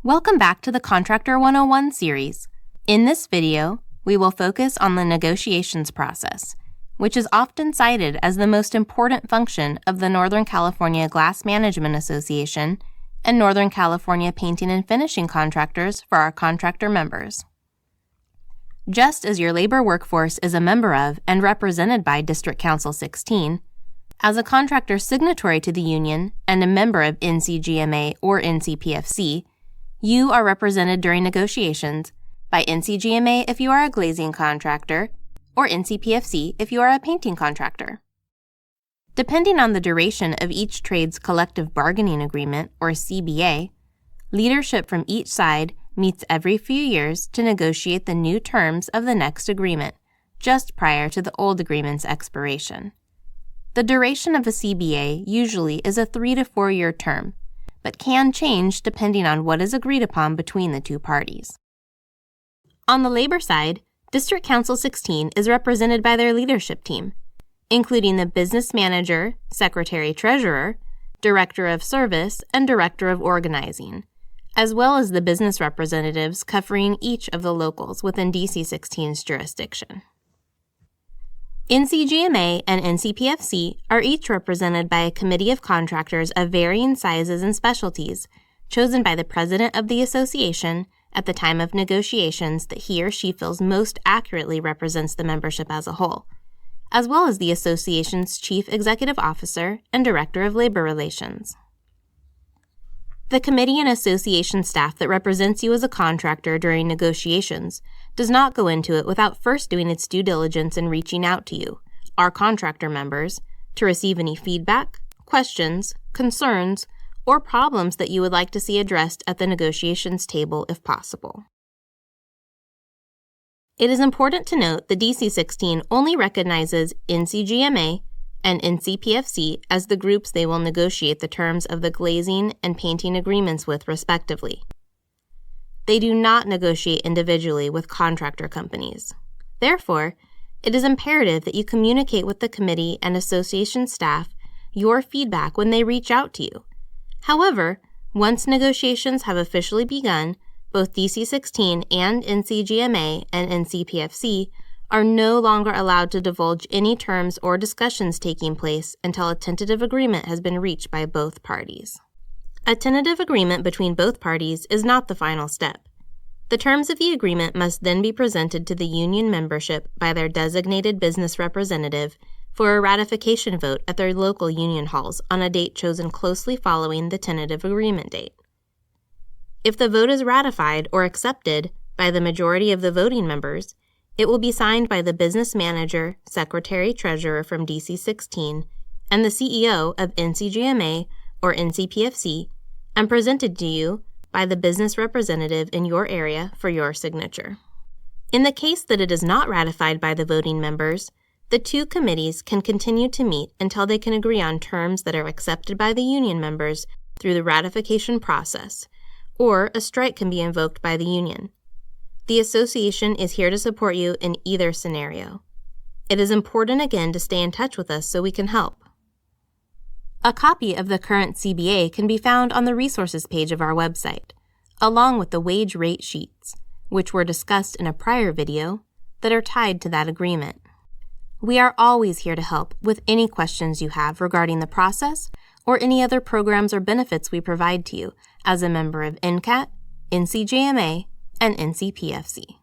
Welcome back to the Contractor 101 series. In this video, we will focus on the negotiations process, which is often cited as the most important function of the Northern California Glass Management Association and Northern California Painting and Finishing Contractors for our contractor members. Just as your labor workforce is a member of and represented by District Council 16, as a contractor signatory to the union and a member of NCGMA or NCPFC, you are represented during negotiations by NCGMA if you are a glazing contractor, or NCPFC if you are a painting contractor. Depending on the duration of each trade's collective bargaining agreement, or CBA, leadership from each side meets every few years to negotiate the new terms of the next agreement, just prior to the old agreement's expiration. The duration of a CBA usually is a 3 to 4 year term, but can change depending on what is agreed upon between the two parties. On the labor side, District Council 16 is represented by their leadership team, including the business manager, secretary-treasurer, director of service, and director of organizing, as well as the business representatives covering each of the locals within DC 16's jurisdiction. NCGMA and NCPFC are each represented by a committee of contractors of varying sizes and specialties, chosen by the president of the association at the time of negotiations that he or she feels most accurately represents the membership as a whole, as well as the association's chief executive officer and director of labor relations. The committee and association staff that represents you as a contractor during negotiations does not go into it without first doing its due diligence and reaching out to you, our contractor members, to receive any feedback, questions, concerns, or problems that you would like to see addressed at the negotiations table if possible. It is important to note that DC 16 only recognizes NCGMA and NCPFC as the groups they will negotiate the terms of the glazing and painting agreements with respectively. They do not negotiate individually with contractor companies. Therefore, it is imperative that you communicate with the committee and association staff your feedback when they reach out to you. However, once negotiations have officially begun, both DC 16 and NCGMA and NCPFC are no longer allowed to divulge any terms or discussions taking place until a tentative agreement has been reached by both parties. A tentative agreement between both parties is not the final step. The terms of the agreement must then be presented to the union membership by their designated business representative for a ratification vote at their local union halls on a date chosen closely following the tentative agreement date. If the vote is ratified or accepted by the majority of the voting members, it will be signed by the business manager, secretary-treasurer from DC 16, and the CEO of NCGMA or NCPFC, and presented to you by the business representative in your area for your signature. In the case that it is not ratified by the voting members, the two committees can continue to meet until they can agree on terms that are accepted by the union members through the ratification process, or a strike can be invoked by the union. The association is here to support you in either scenario. It is important again to stay in touch with us so we can help. A copy of the current CBA can be found on the resources page of our website, along with the wage rate sheets, which were discussed in a prior video, that are tied to that agreement. We are always here to help with any questions you have regarding the process or any other programs or benefits we provide to you as a member of NCAT, NCGMA, and NCPFC.